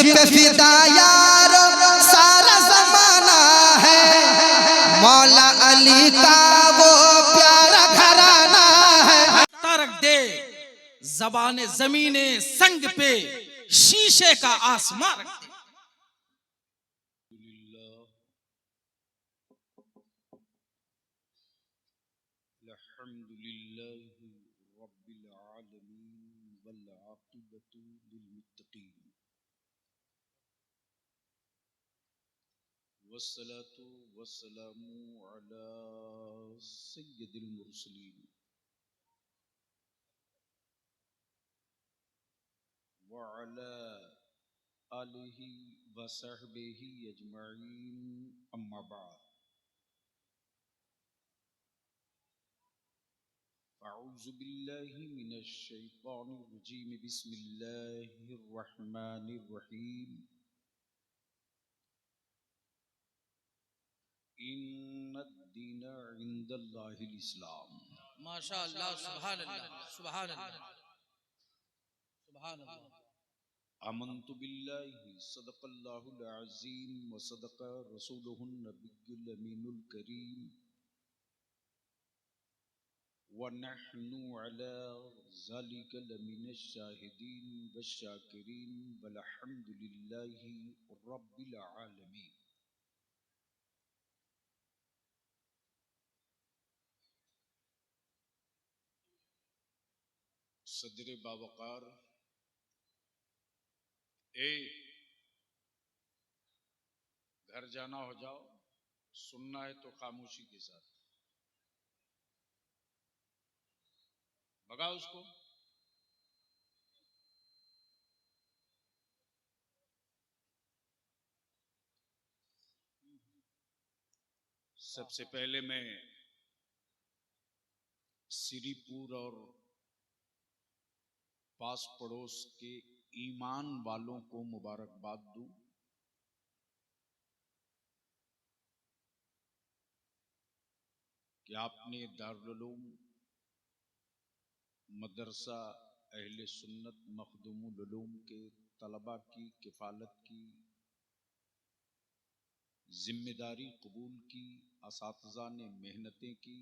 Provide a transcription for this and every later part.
पे फिदा यारो सारा जमाना है, मौला अली का वो प्यारा घराना है। रख दे ज़बान ज़मीने संग पे, शीशे का आसमां रख दे। अल्हम्दुलिल्लाहि रब्बिल आलमीन वल आक़िबतु लिल मुत्तक़ीन वस्सलातु वस्सलामु अला सय्यिदिल मुरसलीन व अला आलिहि व सहबिहि अजमईन, अम्मा बाद। अऊज़ु बिल्लाहि मिनश शैतानिर रजीम, बिस्मिल्लाहिर रहमानिर रहीम। इन्नद-दीना इंदल्लाहिल इस्लाम। माशाअल्लाह, सुभान अल्लाह, सुभान अल्लाह, सुभान अल्लाह। आमन्तु बिल्लाहि सदक़ल्लाहुल अज़ीम व सदक़ रसूलुहुन नबियुल अमीनुल करीम व नहनु अला ज़ालिका लमिनश शाहिदीन वश्शाकिरीन वल्हम्दुलिल्लाहि रब्बिल आलमीन। सदर बावकार, घर जाना हो जाओ, सुनना है तो खामोशी के साथ भगा उसको। सबसे पहले मैं सिरीपुर और पास पड़ोस के ईमान वालों को मुबारकबाद दूं कि आपने दारुल उलूम मदरसा अहले सुन्नत मखदूमुल उलूम के तलबा की किफ़ालत की जिम्मेदारी कबूल की, असातिज़ा ने मेहनतें की,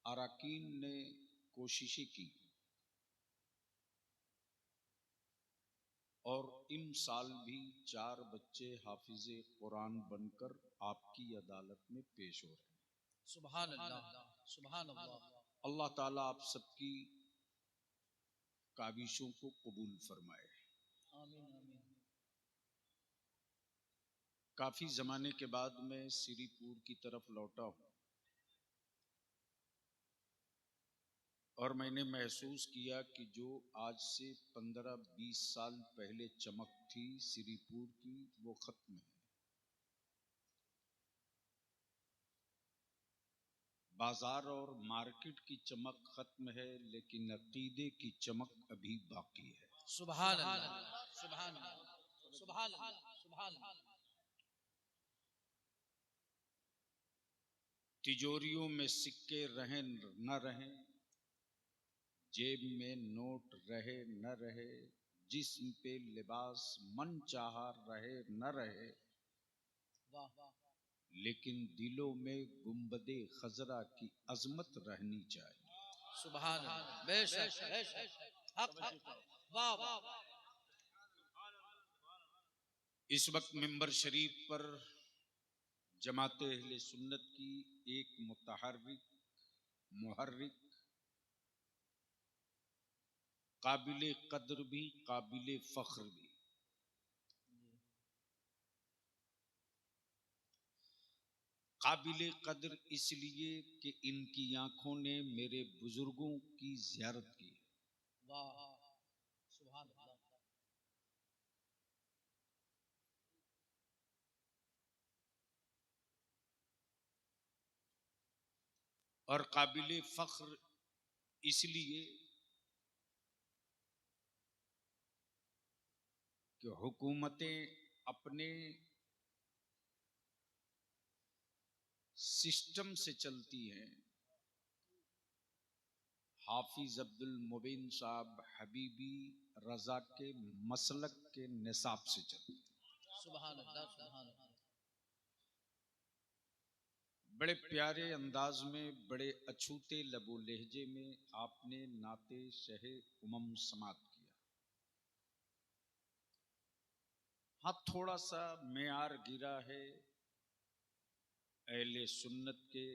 अरकान ने कोशिशें की और इन साल भी 4 बच्चे हाफिज़े कुरान बनकर आपकी अदालत में पेश हो रहे हैं। सुभान अल्लाह, सुभान अल्लाह। अल्लाह ताला आप सबकी काविशों को कबूल फरमाए। आमीन, आमीन। काफी जमाने के बाद मैं सिरीपुर की तरफ लौटा हूँ और मैंने महसूस किया कि जो आज से 15-20 साल पहले चमक थी सिरीपुर की, वो खत्म है। बाजार और मार्केट की चमक खत्म है, लेकिन अकीदे की चमक अभी बाकी है। सुभान अल्लाह, सुभान अल्लाह, सुभान अल्लाह, सुभान अल्लाह। तिजोरियों में सिक्के रहें न रहें, जेब में नोट रहे न रहे, जिस्म पे लिबास मन चाहा रहे न रहे, लेकिन दिलों में गुंबदे खजरा की अजमत रहनी चाहिए। सुभान अल्लाह, बेशक, बेशक, हक, वाह वाह। इस वक्त मिंबर शरीफ पर जमाते अहले सुन्नत की एक मुहर्रिक, काबिले कद्र भी काबिले फख्र भी, काबिले कद्र इसलिए कि इनकी आंखों ने मेरे बुजुर्गों की ज़ियारत की। वाह, सुभान अल्लाह। और काबिले फख्र इसलिए कि हुकूमतें अपने सिस्टम से चलती हैं, हाफिज अब्दुल मुबीन साहब हबीबी रजा के मसलक के निसाब से चलते हैं। सुभान अल्लाह, सुभान अल्लाह। बड़े प्यारे अंदाज में, बड़े अछूते लबो लहजे में आपने नाते शहे उमम समात किया। हाँ, थोड़ा सा मेयार गिरा है अहले सुन्नत के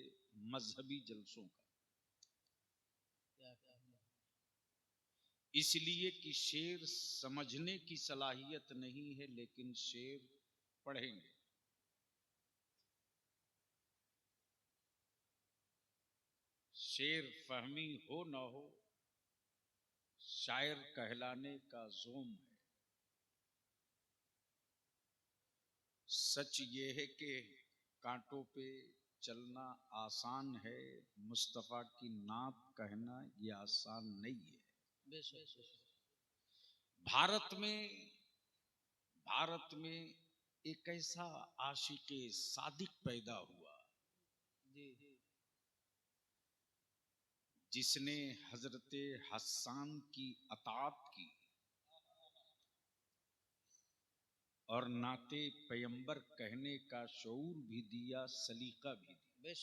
मजहबी जलसों का, इसलिए कि शेर समझने की सलाहियत नहीं है, लेकिन शेर पढ़ेंगे। शेर फहमी हो न हो, शायर कहलाने का जोम है। सच ये है कि कांटों पे चलना आसान है, मुस्तफा की नात कहना ये आसान नहीं है। भारत में एक ऐसा आशिके सादिक पैदा हुआ जिसने हजरत हस्सान की अतात की और नाते पैगंबर कहने का शऊर भी दिया, सलीका भी दिया।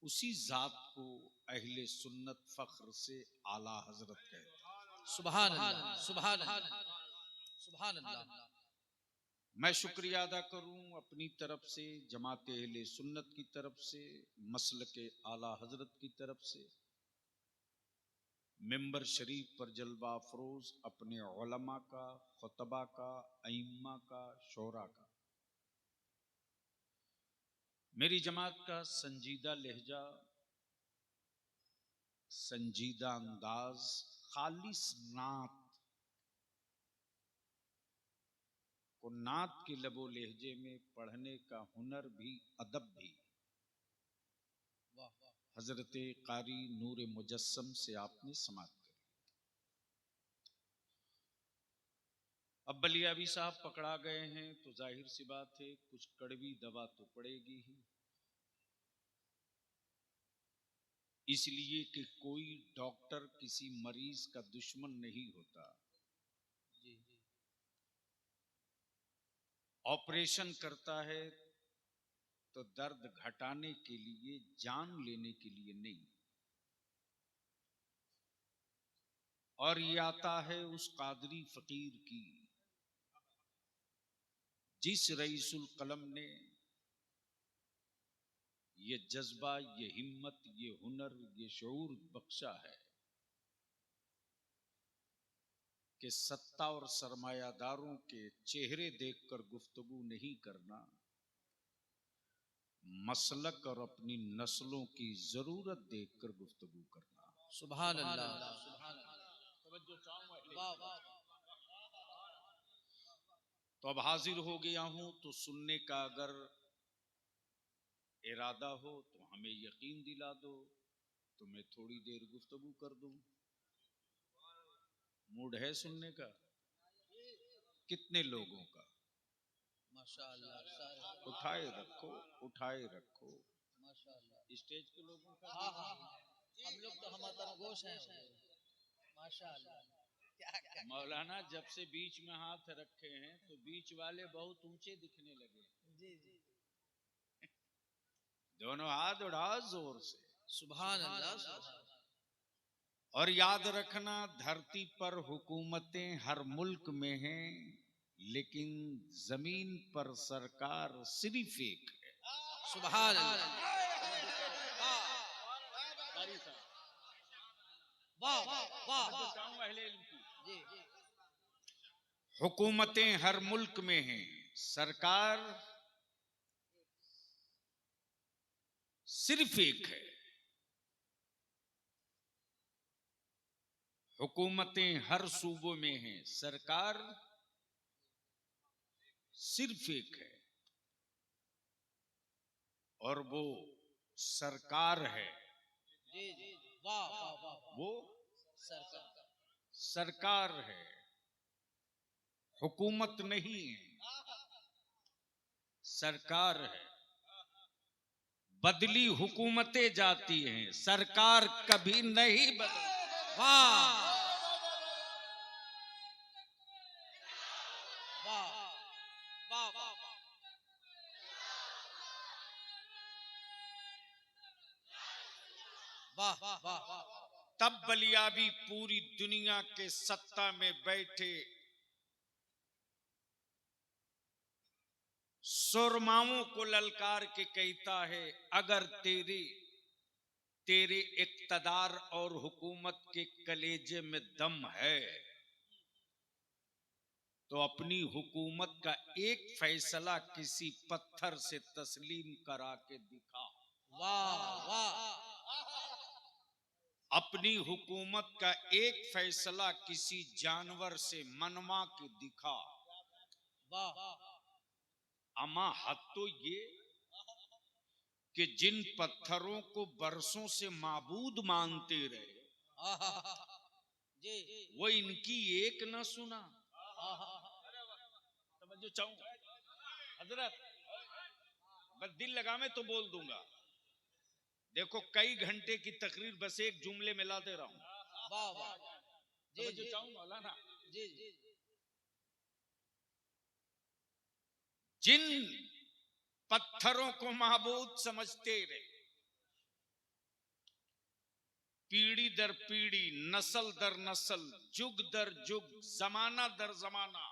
उसी जात को अहले सुन्नत फख्र से आला हजरत कहते हैं। सुभान अल्लाह, सुभान अल्लाह, सुभान अल्लाह। मैं शुक्रिया अदा करूं अपनी तरफ से, जमात अहले सुन्नत की तरफ से, मसलके आला हजरत की तरफ से, मिंबर शरीफ पर जलवा अफरोज अपने उलमा का, खुतबा का, अइम्मा का, शोरा का, मेरी जमात का संजीदा लहजा, संजीदा अंदाज, खालिस नात को नात के लबो लहजे में पढ़ने का हुनर भी, अदब भी हजरत कारी नूर मुजस्सम से आपने समात करी। अब बलियाबी साहब पकड़ा गए हैं तो जाहिर सी बात है कुछ कड़वी दवा तो पड़ेगी ही, इसलिए कि कोई डॉक्टर किसी मरीज का दुश्मन नहीं होता। ऑपरेशन करता है तो दर्द घटाने के लिए, जान लेने के लिए नहीं। और ये आता है उस कादरी फकीर की जिस रईसुल कलम ने ये जज्बा, ये हिम्मत, ये हुनर, ये शऊर बख्शा है कि सत्ता और सरमायादारों के चेहरे देखकर गुफ्तगू नहीं करना, मसलक और अपनी नस्लों की जरूरत देखकर गुफ्तगू करना। सुभान अल्लाह, सुभान अल्लाह। तो अब हाजिर हो गया हूं, तो सुनने का अगर इरादा हो तो हमें यकीन दिला दो, तो मैं थोड़ी देर गुफ्तगू कर दूं। मूड है सुनने का? कितने लोगों का? माशाअल्लाह, उठाए रखो, उठाए रखो। माशाअल्लाह। स्टेज के लोगों का? हाँ हाँ, हम लोग तो हमारा गोश हैं। माशाअल्लाह। क्या मौलाना जब से बीच में हाथ रखे हैं तो बीच वाले बहुत ऊंचे दिखने लगे। जी जी, दोनों हाथ उठाओ जोर से। सुभान अल्लाह। और याद रखना, धरती पर हुकूमतें हर मुल्क में हैं, लेकिन जमीन पर सरकार सिर्फ एक है। सुभान अल्लाह। वाह वाह वाह। जी, हुकूमतें हर मुल्क में हैं, सरकार सिर्फ एक है। हुकूमतें हर सूबों में हैं, सरकार सिर्फ एक है, और वो सरकार है। जी जी, वाह वाह वाह। वो सरकार, सरकार है, हुकूमत नहीं है, सरकार है। बदली हुकूमतें जाती हैं, सरकार कभी नहीं बदलती। वाह वाह वाह वाह वाह वाह वाह। तब बलियाबी पूरी दुनिया के सत्ता में बैठे सुरमाओं को ललकार के कहता है, अगर तेरे इक्तदार और हुकूमत के कलेजे में दम है तो अपनी हुकूमत का एक फैसला किसी पत्थर से तस्लीम करा के दिखा। वाह वाह। अपनी हुकूमत का एक फैसला किसी जानवर से मनवा के दिखा। वाह। अमा हद तो ये कि जिन पत्थरों को बरसों से माबूद मानते रहे जी वो इनकी एक न सुना। समझो चाहूं हजरत, बस दिल लगा मैं तो बोल दूंगा। देखो कई घंटे की तकरीर बस एक जुमले में ला दे रहा हूं। वाह वाह। जी समझो चाहूं मौलाना, जी जी। जिन पत्थरों को माबूद समझते रहे, पीढ़ी दर पीढ़ी, नस्ल दर नस्ल, जुग दर जुग, जमाना दर जमाना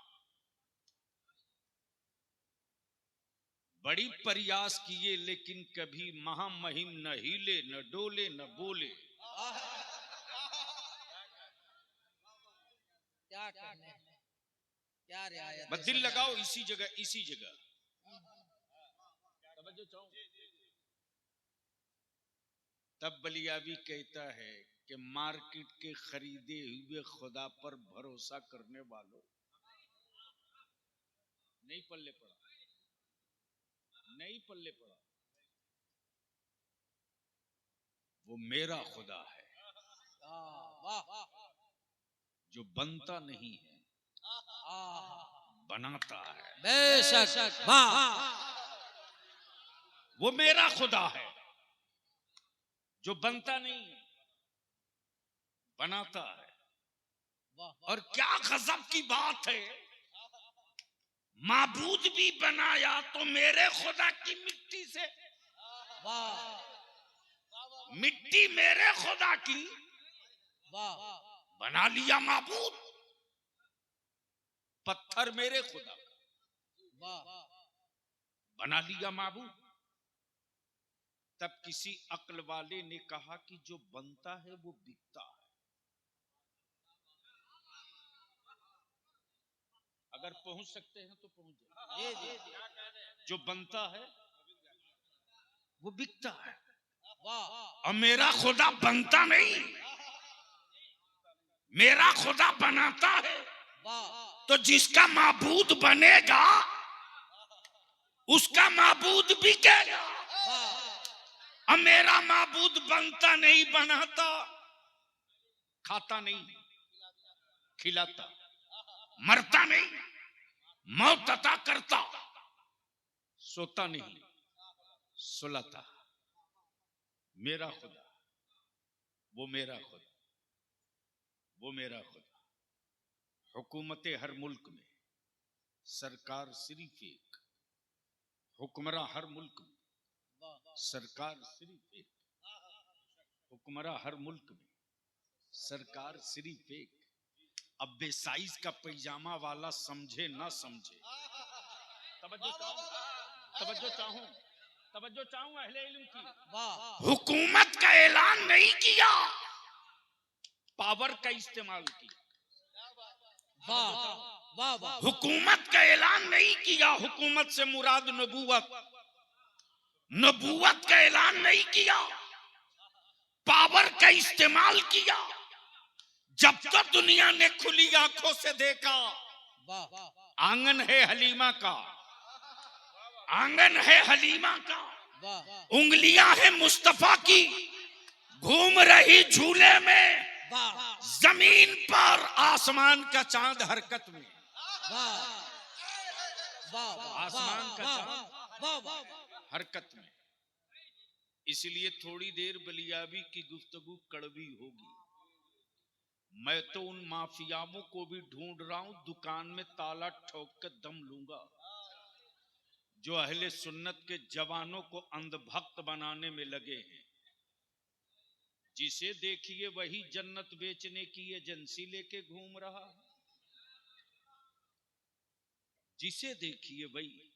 बड़ी प्रयास किए, लेकिन कभी महामहिम न हिले, न डोले, न बोले। क्या कहने, क्या रियायत। बस दिल लगाओ इसी जगह, इसी जगह। तब बलियाबी कहता है कि मार्केट के खरीदे हुए खुदा पर भरोसा करने वालों, नहीं पल्ले पड़ा, नहीं पल्ले पड़ा, वो मेरा खुदा है जो बनता नहीं है, बनाता है। बेशक। वाह। वो मेरा खुदा है जो बनता नहीं है, बनाता है। और क्या गजब की बात है, माबूद भी बनाया तो मेरे खुदा की मिट्टी से। वाह। मिट्टी मेरे खुदा की, वाह। बना लिया माबूद। पत्थर मेरे खुदा का, वाह। बना लिया माबूद। तब किसी अक्ल वाले ने कहा कि जो बनता है वो बिकता है। अगर पहुंच सकते हैं तो पहुंच जाए। जो बनता है वो बिकता है। वाह। और मेरा खुदा बनता नहीं, मेरा खुदा बनाता है। वाह। तो जिसका माबूद बनेगा उसका माबूद बिकेगा। अब मेरा माबूद बनता नहीं, बनाता, खाता नहीं, खिलाता, मरता नहीं, मौत अता करता, सोता नहीं, सुलाता। मेरा खुदा, वो मेरा खुदा, वो मेरा खुदा। हुकूमतें हर मुल्क में, सरकार सिर्फ एक। हुक्मरान हर मुल्क में, सरकार सिर्फ एक। हुक्मरान हर मुल्क में, सरकार सिर्फ एक। अब बेसाइज का पैजामा वाला समझे ना समझे, तवज्जो चाहूं अहले इल्म की। वाह। हुकूमत का ऐलान नहीं किया, पावर का इस्तेमाल किया। वाह वाह वाह। हुकूमत का ऐलान नहीं किया, हुकूमत से मुराद नबूवत, नबूवत का ऐलान नहीं किया, पावर का इस्तेमाल किया। जब तक दुनिया ने खुली आंखों से देखा, वाह। आंगन है हलीमा का, आंगन है हलीमा का, वाह। उंगलियां हैं मुस्तफा की, घूम रही झूले में, वाह। जमीन पर आसमान का चांद हरकत में। वाह वाह। आसमान का चांद वाह वाह। हरकत में। इसलिए थोड़ी देर बलियाबी की गुफ्तगू कड़वी होगी। मैं तो उन माफियाओं को भी ढूंढ रहा हूं, दुकान में ताला ठोक कर दम लूंगा, जो अहले सुन्नत के जवानों को अंधभक्त बनाने में लगे हैं। जिसे देखिए वही जन्नत बेचने की एजेंसी लेके घूम रहा है। जिसे देखिए वही।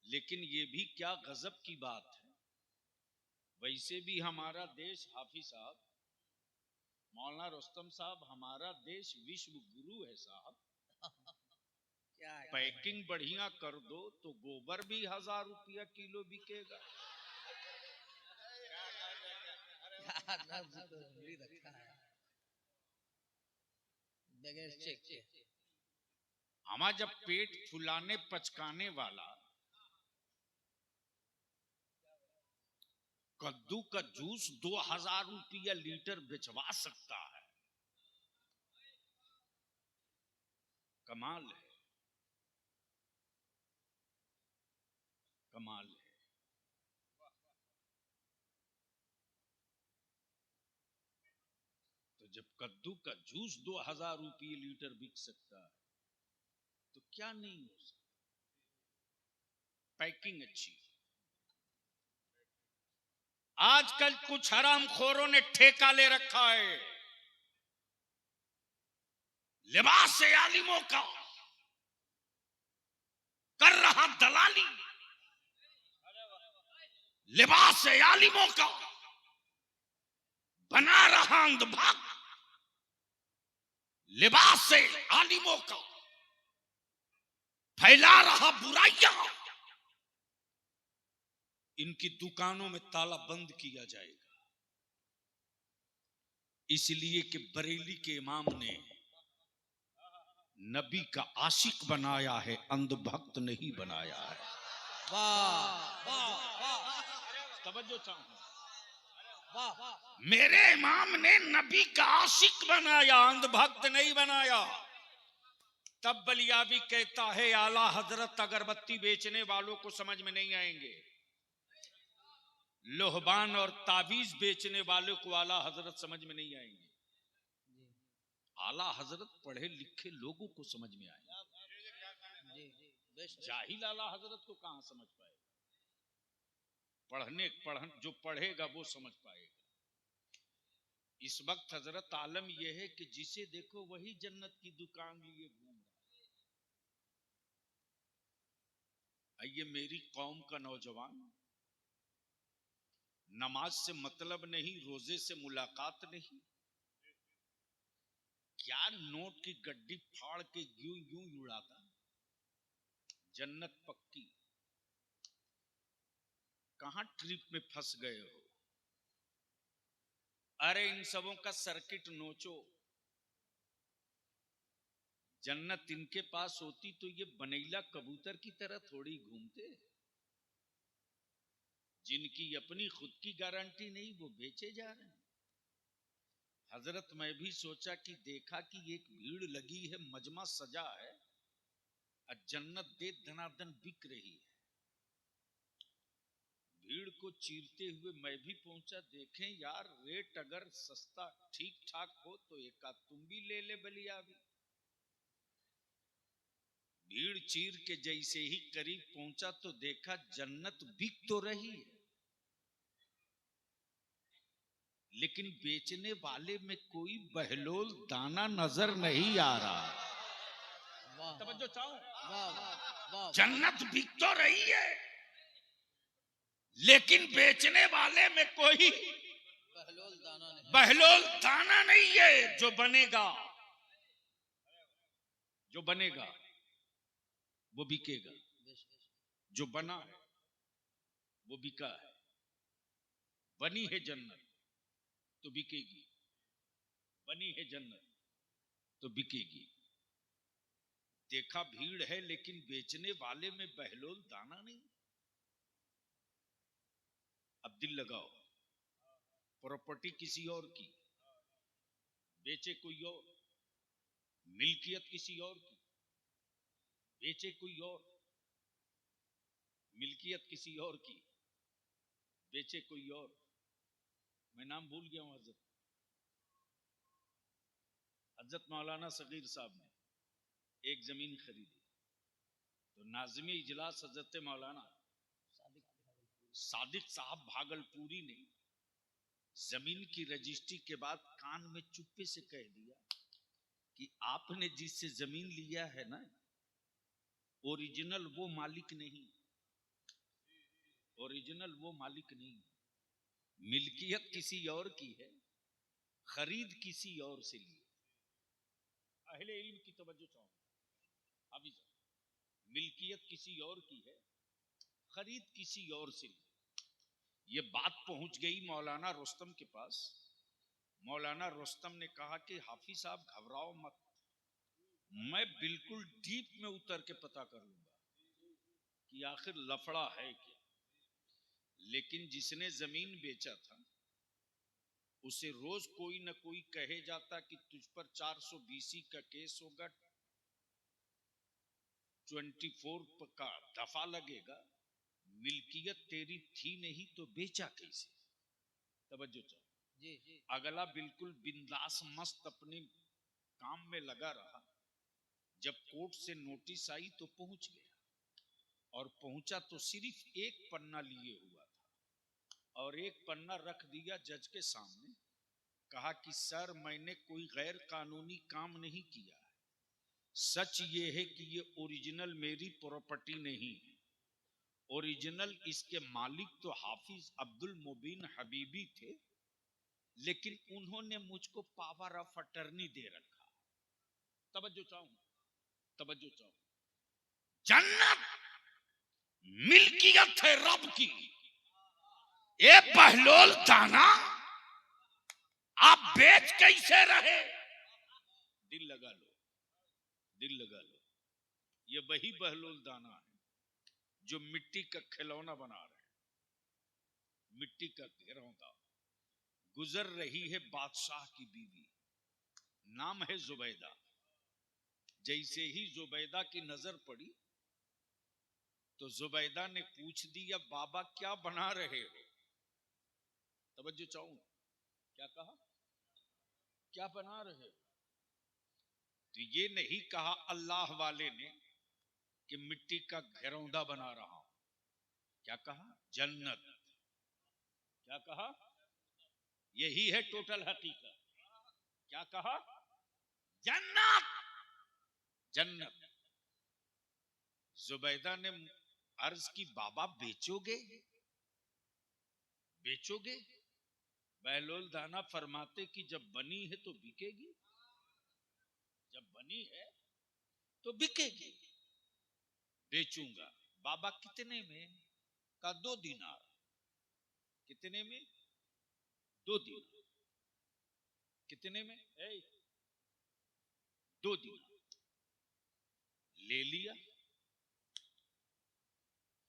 लेकिन ये भी क्या गजब की बात है, वैसे भी हमारा देश, हाफिज साहब, मौलाना रुस्तम साहब, हमारा देश विश्व गुरु है साहब। पैकिंग बढ़िया कर दो तो गोबर भी 1000 रुपया किलो बिकेगा। हमारा जब पेट फुलाने पचकाने वाला कद्दू का जूस 2000 रुपया लीटर बेचवा सकता है, कमाल है, कमाल है। तो जब कद्दू का जूस 2000 रुपये लीटर बिक सकता है तो क्या नहीं हो सकता। पैकिंग अच्छी। आजकल कुछ हरामखोरों ने ठेका ले रखा है लिबास से आलिमों का, कर रहा दलाली लिबास से आलिमों का, बना रहा अंधभक्त लिबास से आलिमों का, फैला रहा बुराइयां। इनकी दुकानों में ताला बंद किया जाएगा, इसलिए कि बरेली के इमाम ने नबी का आशिक बनाया है, अंधभक्त नहीं बनाया है। तवज्जो चाहूंगा, मेरे इमाम ने नबी का आशिक बनाया, अंधभक्त नहीं बनाया। तब बलियाबी कहता है आला हजरत अगरबत्ती बेचने वालों को समझ में नहीं आएंगे, लोहबान और ताबीज बेचने वालों को आला हजरत समझ में नहीं आएंगे, आला हजरत पढ़े लिखे लोगों को समझ में आएंगे। जाहिल आला हजरत को कहां समझ पाएगा। जो पढ़ेगा वो समझ पाएगा। इस वक्त हजरत आलम यह है कि जिसे देखो वही जन्नत की दुकान लिए घूम रहा है। आइए मेरी कौम का नौजवान, नमाज से मतलब नहीं, रोजे से मुलाकात नहीं, क्या नोट की गड्डी फाड़ के यूं यूं उड़ाता, जन्नत पक्की। कहां ट्रिप में फंस गए हो। अरे इन सबों का सर्किट नोचो, जन्नत इनके पास होती तो ये बनैला कबूतर की तरह थोड़ी घूमते। जिनकी अपनी खुद की गारंटी नहीं वो बेचे जा रहे हैं। हजरत मैं भी सोचा कि देखा कि एक भीड़ लगी है, मजमा सजा है और जन्नत दे धनाधन बिक रही है। भीड़ को चीरते हुए मैं भी पहुंचा, देखें यार रेट अगर सस्ता ठीक ठाक हो तो एक आध तुम भी ले ले बलियाबी। भीड़ चीर के जैसे ही करीब पहुंचा तो देखा जन्नत बिक तो रही है, लेकिन बेचने वाले में कोई बहलोल दाना नजर नहीं आ रहा। तवज्जो चाहो, जन्नत बिक तो रही है लेकिन बेचने वाले में कोई बहलोल दाना नहीं है। जो बनेगा वो बिकेगा, जो बना है वो बिका है। बनी है जन्नत तो बिकेगी, बनी है जन्नत तो बिकेगी। देखा भीड़ है लेकिन बेचने वाले में बहलोल दाना नहीं। अब दिल लगाओ, प्रॉपर्टी किसी और की, बेचे कोई और, मिल्कियत किसी और की, बेचे कोई और, मिल्कियत किसी और की, बेचे कोई और, मैं नाम भूल गया हूं, हजरत मौलाना सगीर साहब ने एक जमीन खरीदी, तो नाज़िम इजलास हजरत मौलाना सादिक साहब भागलपुरी ने जमीन की रजिस्ट्री के बाद कान में चुप्पे से कह दिया कि आपने जिससे जमीन लिया है ना, ओरिजिनल वो मालिक नहीं, ओरिजिनल वो मालिक नहीं, मिल्कियत किसी और की है, खरीद किसी और से ली। अहले इल्म की तवज्जो चाहूंगा, अभी मिल्कियत किसी और की है, खरीद किसी और से ली। ये बात पहुंच गई मौलाना रुस्तम के पास। मौलाना रुस्तम ने कहा कि हाफिज साहब घबराओ मत, मैं बिल्कुल डीप में उतर के पता कर लूंगा कि आखिर लफड़ा है क्या। लेकिन जिसने जमीन बेचा था उसे रोज कोई न कोई कहे जाता कि तुझ पर 420 का केस होगा, 24 का दफा लगेगा, मिल्कियत तेरी थी नहीं तो बेचा कैसे। तवज्जो चाहो जी। अगला बिल्कुल बिंदास मस्त अपने काम में लगा रहा। जब कोर्ट से नोटिस आई तो पहुंच गया, और पहुंचा तो सिर्फ एक पन्ना लिए हुआ था, और एक पन्ना रख दिया जज के सामने। कहा कि सर, मैंने कोई गैर कानूनी काम नहीं किया है, सच ये है कि ये ओरिजिनल मेरी प्रॉपर्टी नहीं है, ओरिजिनल इसके मालिक तो हाफिज अब्दुल मुबीन हबीबी थे, लेकिन उन्होंने मुझको पावर ऑफ अटर्नी दे रखा। तवज्जो चाहूं, तवज्जो चाहूं, जन्नत मिल्कियत है रब की। ए बहलोल दाना, आप बेच कैसे रहे? दिल लगा लो, दिल लगा लो। ये वही बहलोल दाना है जो मिट्टी का खिलौना बना रहे हैं, मिट्टी का घेरौंदा। गुजर रही है बादशाह की बीवी, नाम है जुबैदा। जैसे ही जुबैदा की नजर पड़ी तो जुबैदा ने पूछ दिया, बाबा क्या बना रहे हो? तवज्जो चाहूं, क्या कहा? क्या बना रहे हो? तो ये नहीं कहा अल्लाह वाले ने कि मिट्टी का घरौंदा बना रहा हूं। क्या कहा? जन्नत। क्या कहा? यही है टोटल हकीकत। क्या कहा? जन्नत, जन्नत। जुबैदा ने अर्ज की, बाबा बेचोगे? बेचोगे? बहलोल दाना फरमाते कि जब बनी है तो बिकेगी, जब बनी है तो बिकेगी। बेचूंगा। बाबा कितने में? का 2 दिनार। कितने में? 2 दिनार। कितने में? 2 दिनार। ले लिया,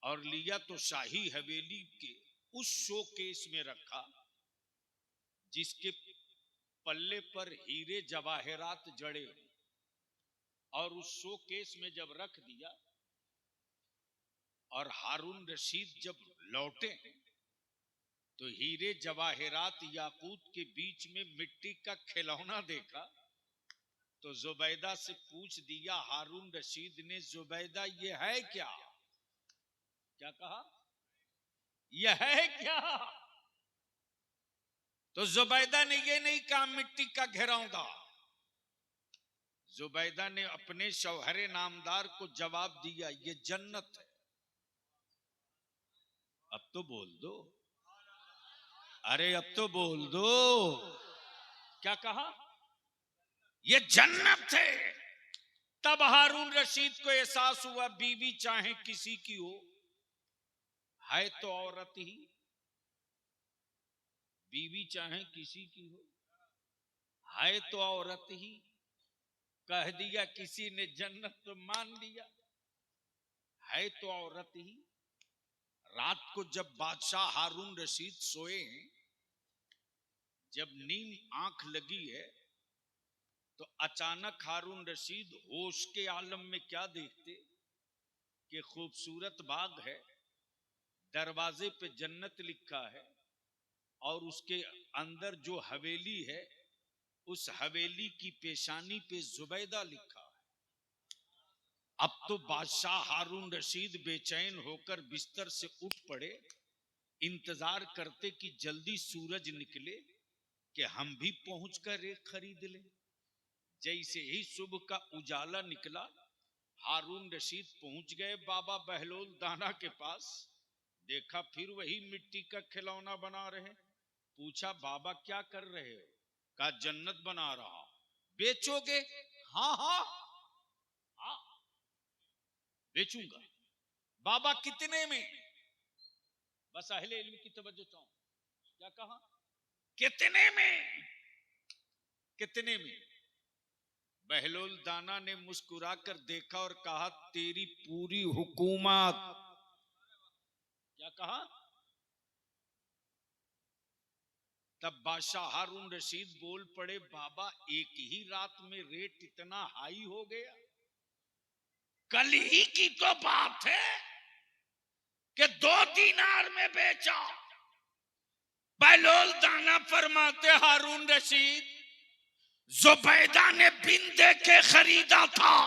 और लिया तो शाही हवेली के उस शोकेस में रखा जिसके पल्ले पर हीरे जवाहरात जड़े हो। और उस शोकेस में जब रख दिया, और हारून रशीद जब लौटे तो हीरे जवाहरात याकूत के बीच में मिट्टी का खिलौना देखा, तो जुबैदा से पूछ दिया हारून रशीद ने, जुबैदा ये है क्या? क्या कहा? यह है क्या? तो जुबैदा ने ये नहीं कहा मिट्टी का घिरौंदा। जुबैदा ने अपने शौहरे नामदार को जवाब दिया, ये जन्नत है। अब तो बोल दो, अरे अब तो बोल दो। क्या कहा? ये जन्नत है। तब हारून रशीद को एहसास हुआ, बीवी चाहे किसी की हो, है तो औरत ही। बीवी चाहे किसी की हो, है तो औरत ही। कह दिया किसी ने जन्नत तो मान लिया, है तो औरत ही। रात को जब बादशाह हारून रशीद सोए, जब नींद आंख लगी है, तो अचानक हारून रशीद होश के आलम में क्या देखते कि खूबसूरत बाग है, दरवाजे पे जन्नत लिखा है और उसके अंदर जो हवेली है उस हवेली की पेशानी पे जुबैदा लिखा है। अब तो बादशाह हारून रशीद बेचैन होकर बिस्तर से उठ पड़े, इंतजार करते कि जल्दी सूरज निकले कि हम भी पहुंचकर एक खरीद ले। जैसे ही सुबह का उजाला निकला, हारून रशीद पहुंच गए बाबा बहलोल दाना के पास। देखा फिर वही मिट्टी का खिलौना बना रहे। पूछा बाबा क्या कर रहे हो? कहा जन्नत बना रहा। बेचोगे? हाँ हाँ हाँ बेचूंगा। बाबा कितने में? बस अहले इल्म की तवज्जो चाहूं। क्या कहा? कितने में? कितने में? बहलोल दाना ने मुस्कुराकर देखा और कहा तेरी पूरी हुकूमत। क्या कहा? तब बादशाह हारून रशीद बोल पड़े बाबा एक ही रात में रेट इतना हाई हो गया? कल ही की तो बात है कि 2 दीनार में बेचा। बहलोल दाना फरमाते हारून रशीद जुबैदा ने बिन देखे खरीदा था,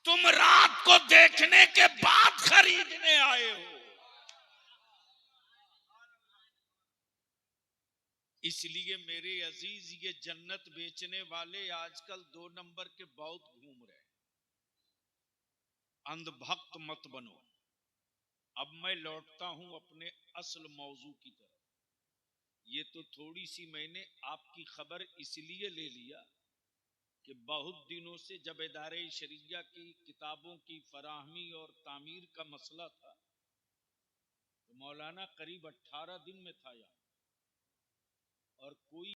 तुम रात को देखने के बाद खरीदने आए हो। इसलिए मेरे अजीज ये जन्नत बेचने वाले आजकल 2 नंबर के बहुत घूम रहे। अंधभक्त मत बनो। अब मैं लौटता हूं अपने असल मौजू की तरफ। ये तो थोड़ी सी मैंने आपकी खबर इसलिए ले लिया कि बहुत दिनों से जब इदारे शरिया की किताबों की फराहमी और तामीर का मसला था तो मौलाना करीब 18 दिन में था यहाँ, और कोई